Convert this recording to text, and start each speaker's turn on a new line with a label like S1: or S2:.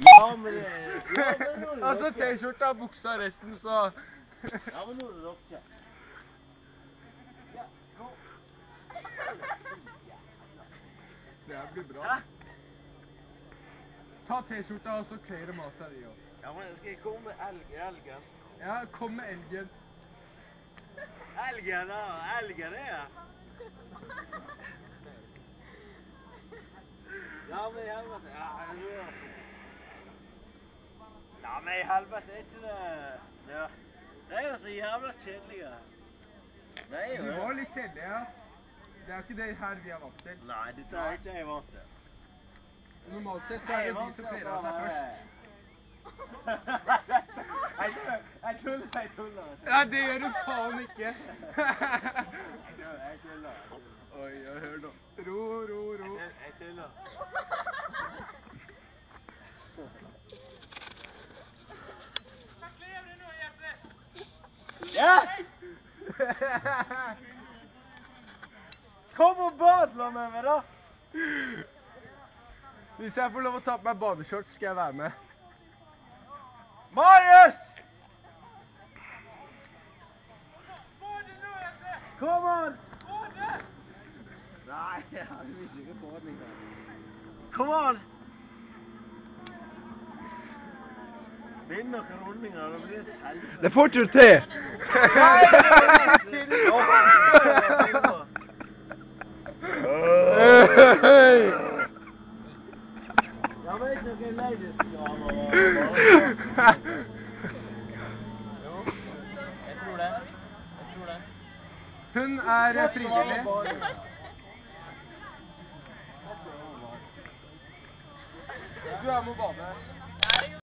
S1: Ja, men
S2: Altså T-skjorta, buksa, resten, så...
S1: Ja, men nå er det dere. Ja, kom.
S2: Det her blir bra. Ta T-skjorta, og så kler de av seg de også.
S1: Ja, men skal jeg komme med elgen?
S2: Ja, kom med elgen.
S1: Elgen, da. Elgen er jeg. Ja, men i helvete. Ja, ja, men i helvete er ikke det... Ja. Det er jo så jævla kjedelig. Det er jo
S2: Du
S1: det.
S2: var litt kjedelig, ja. Det er ikke det her vi er vant til.
S1: Nei, dette er ikke jeg vant til.
S2: Normalt sett så er det de som kler av seg først.
S1: Jeg tuller.
S2: Nei, det gjør du faen ikke.
S1: Jeg tuller.
S2: Oi, hør nå. Ro.
S1: Jeg tuller. Ja! Kom og badla med meg, da!
S2: Hvis jeg får lov å ta på meg badeshorts, skal jeg være med.
S1: Marius! Kom on! Nei, jeg har ikke badning her. Kom on! Spinn noen rundinger, det blir et helvete.
S2: Det får ikke du til!
S1: Ja, men ikke noen ladies-graver.
S3: Jo, jeg tror det.
S2: Hun er frivillig. Du er med å bade.